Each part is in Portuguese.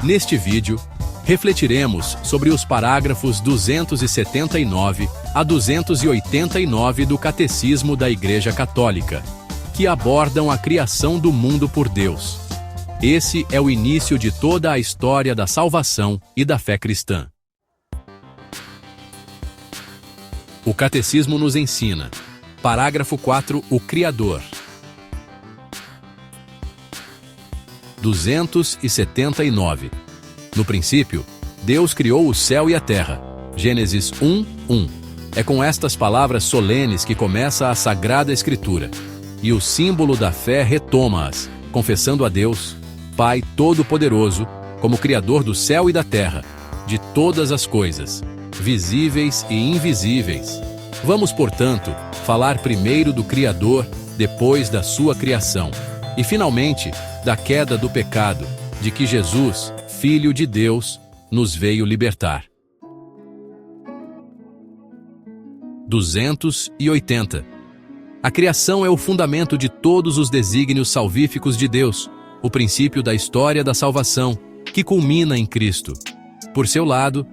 Neste vídeo, refletiremos sobre os parágrafos 279 a 289 do Catecismo da Igreja Católica, que abordam a criação do mundo por Deus. Esse é o início de toda a história da salvação e da fé cristã. O Catecismo nos ensina. Parágrafo 4. O Criador. 279. No princípio, Deus criou o céu e a terra. Gênesis 1:1. É com estas palavras solenes que começa a Sagrada Escritura. E o símbolo da fé retoma-as, confessando a Deus, Pai Todo-Poderoso, como Criador do céu e da terra, de todas as coisas, visíveis e invisíveis. Vamos, portanto, falar primeiro do Criador, depois da sua criação, e finalmente da queda do pecado, de que Jesus, Filho de Deus, nos veio libertar. 280. A criação é o fundamento de todos os desígnios salvíficos de Deus, o princípio da história da salvação, que culmina em Cristo. Por seu lado,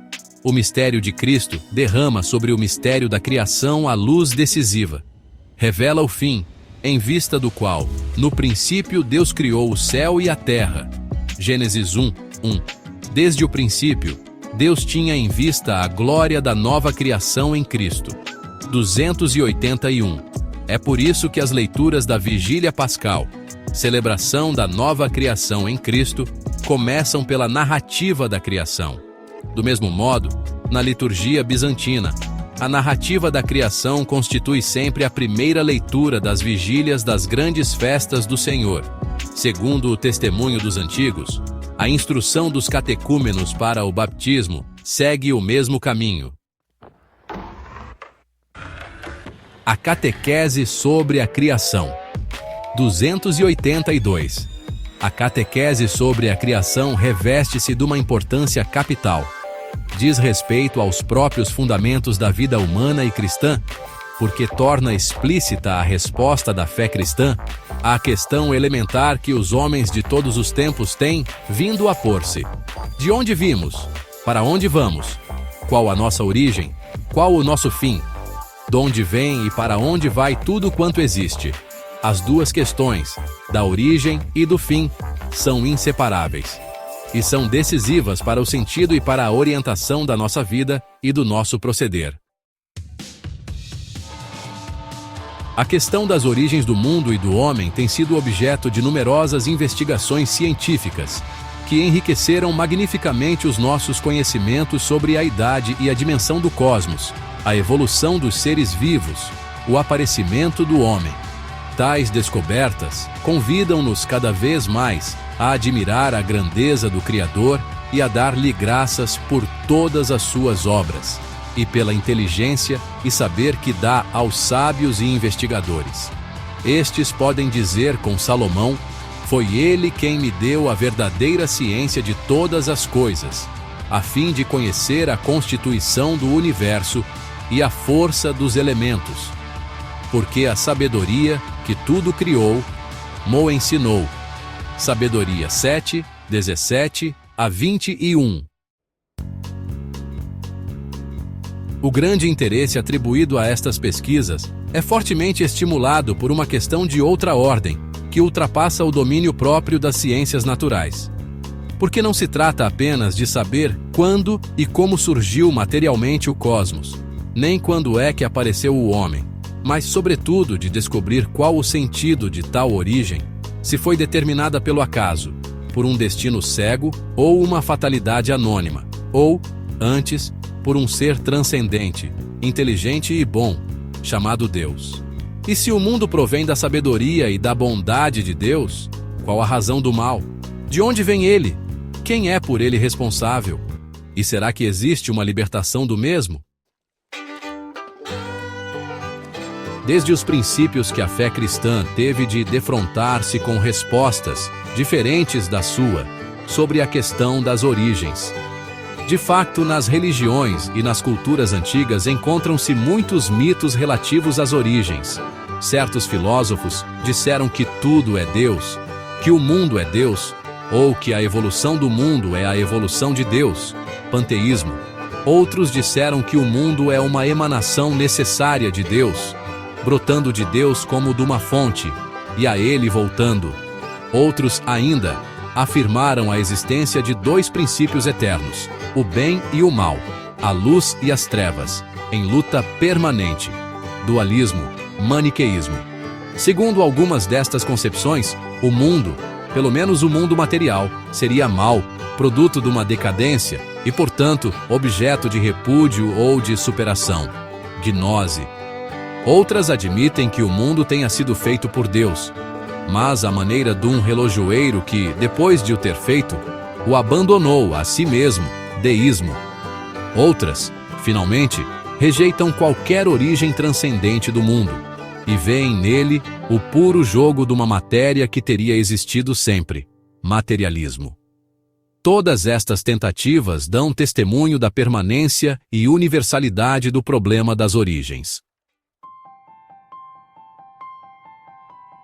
o mistério de Cristo derrama sobre o mistério da criação a luz decisiva. Revela o fim, em vista do qual, no princípio, Deus criou o céu e a terra. Gênesis 1:1. Desde o princípio, Deus tinha em vista a glória da nova criação em Cristo. 281. É por isso que as leituras da Vigília Pascal, celebração da nova criação em Cristo, começam pela narrativa da criação. Do mesmo modo, na liturgia bizantina, a narrativa da criação constitui sempre a primeira leitura das vigílias das grandes festas do Senhor. Segundo o testemunho dos antigos, a instrução dos catecúmenos para o batismo segue o mesmo caminho. A catequese sobre a criação. 282. A catequese sobre a criação reveste-se de uma importância capital. Diz respeito aos próprios fundamentos da vida humana e cristã, porque torna explícita a resposta da fé cristã à questão elementar que os homens de todos os tempos têm vindo a pôr-se. De onde vimos? Para onde vamos? Qual a nossa origem? Qual o nosso fim? De onde vem e para onde vai tudo quanto existe? As duas questões, da origem e do fim, são inseparáveis e são decisivas para o sentido e para a orientação da nossa vida e do nosso proceder. A questão das origens do mundo e do homem tem sido objeto de numerosas investigações científicas, que enriqueceram magnificamente os nossos conhecimentos sobre a idade e a dimensão do cosmos, a evolução dos seres vivos, o aparecimento do homem. Tais descobertas convidam-nos cada vez mais a admirar a grandeza do Criador e a dar-lhe graças por todas as suas obras, e pela inteligência e saber que dá aos sábios e investigadores. Estes podem dizer com Salomão: foi ele quem me deu a verdadeira ciência de todas as coisas, a fim de conhecer a constituição do universo e a força dos elementos. Porque a sabedoria que tudo criou, mo ensinou. Sabedoria 7, 17 a 21. O grande interesse atribuído a estas pesquisas é fortemente estimulado por uma questão de outra ordem, que ultrapassa o domínio próprio das ciências naturais. Porque não se trata apenas de saber quando e como surgiu materialmente o cosmos, nem quando é que apareceu o homem, mas, sobretudo, de descobrir qual o sentido de tal origem, se foi determinada pelo acaso, por um destino cego ou uma fatalidade anônima, ou, antes, por um ser transcendente, inteligente e bom, chamado Deus. E se o mundo provém da sabedoria e da bondade de Deus, qual a razão do mal? De onde vem ele? Quem é por ele responsável? E será que existe uma libertação do mesmo? Desde os princípios que a fé cristã teve de defrontar-se com respostas diferentes da sua sobre a questão das origens. De facto, nas religiões e nas culturas antigas encontram-se muitos mitos relativos às origens. Certos filósofos disseram que tudo é Deus, que o mundo é Deus, ou que a evolução do mundo é a evolução de Deus, panteísmo. Outros disseram que o mundo é uma emanação necessária de Deus, brotando de Deus como de uma fonte, e a ele voltando. Outros ainda afirmaram a existência de dois princípios eternos, o bem e o mal, a luz e as trevas, em luta permanente. Dualismo, maniqueísmo. Segundo algumas destas concepções, o mundo, pelo menos o mundo material, seria mal, produto de uma decadência e, portanto, objeto de repúdio ou de superação. Gnose. Outras admitem que o mundo tenha sido feito por Deus, mas à maneira de um relojoeiro que, depois de o ter feito, o abandonou a si mesmo, deísmo. Outras, finalmente, rejeitam qualquer origem transcendente do mundo e veem nele o puro jogo de uma matéria que teria existido sempre, materialismo. Todas estas tentativas dão testemunho da permanência e universalidade do problema das origens.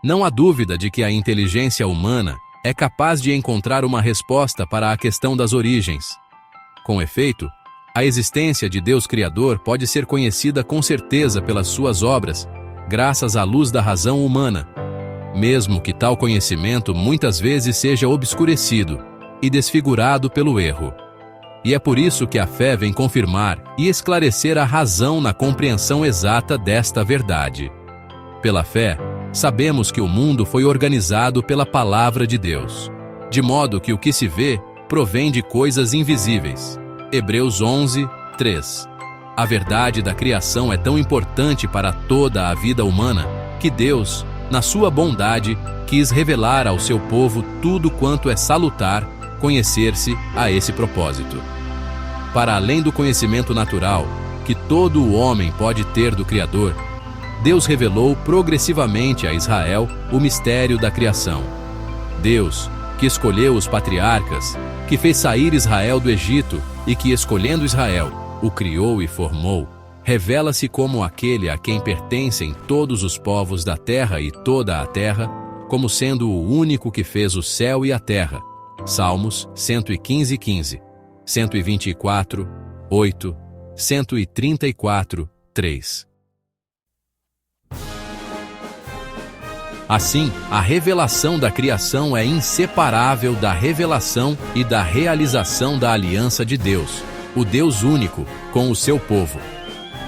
Não há dúvida de que a inteligência humana é capaz de encontrar uma resposta para a questão das origens. Com efeito, a existência de Deus Criador pode ser conhecida com certeza pelas suas obras, graças à luz da razão humana, mesmo que tal conhecimento muitas vezes seja obscurecido e desfigurado pelo erro. E é por isso que a fé vem confirmar e esclarecer a razão na compreensão exata desta verdade. Pela fé, sabemos que o mundo foi organizado pela palavra de Deus, de modo que o que se vê provém de coisas invisíveis. Hebreus 11, 3. A verdade da criação é tão importante para toda a vida humana que Deus, na sua bondade, quis revelar ao seu povo tudo quanto é salutar conhecer-se a esse propósito. Para além do conhecimento natural que todo o homem pode ter do Criador, Deus revelou progressivamente a Israel o mistério da criação. Deus, que escolheu os patriarcas, que fez sair Israel do Egito e que, escolhendo Israel, o criou e formou, revela-se como aquele a quem pertencem todos os povos da terra e toda a terra, como sendo o único que fez o céu e a terra. Salmos 115, 15, 124, 8, 134, 3. Assim, a revelação da criação é inseparável da revelação e da realização da aliança de Deus, o Deus único, com o seu povo.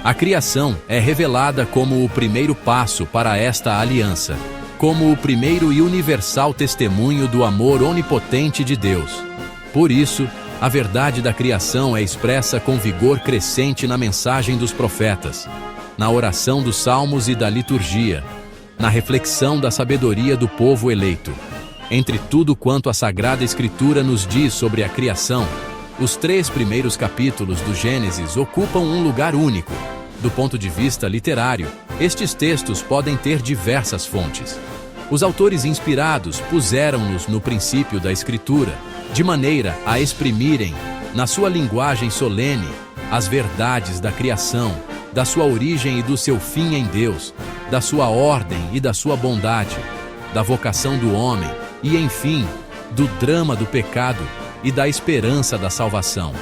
A criação é revelada como o primeiro passo para esta aliança, como o primeiro e universal testemunho do amor onipotente de Deus. Por isso, a verdade da criação é expressa com vigor crescente na mensagem dos profetas, na oração dos salmos e da liturgia, na reflexão da sabedoria do povo eleito. Entre tudo quanto a Sagrada Escritura nos diz sobre a criação, os 3 primeiros capítulos do Gênesis ocupam um lugar único. Do ponto de vista literário, estes textos podem ter diversas fontes. Os autores inspirados puseram-nos no princípio da Escritura, de maneira a exprimirem, na sua linguagem solene, as verdades da criação, da sua origem e do seu fim em Deus, da sua ordem e da sua bondade, da vocação do homem e, enfim, do drama do pecado e da esperança da salvação.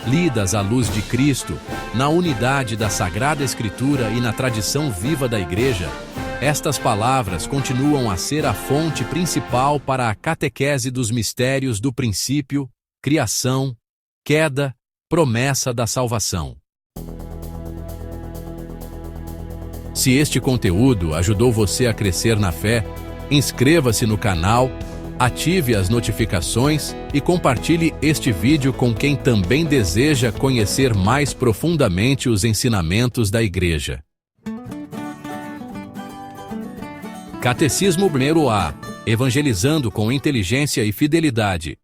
Lidas à luz de Cristo, na unidade da Sagrada Escritura e na tradição viva da Igreja, estas palavras continuam a ser a fonte principal para a catequese dos mistérios do princípio, criação, queda, promessa da salvação. Se este conteúdo ajudou você a crescer na fé, inscreva-se no canal, ative as notificações e compartilhe este vídeo com quem também deseja conhecer mais profundamente os ensinamentos da Igreja. Catecismo 1A. Evangelizando com inteligência e fidelidade.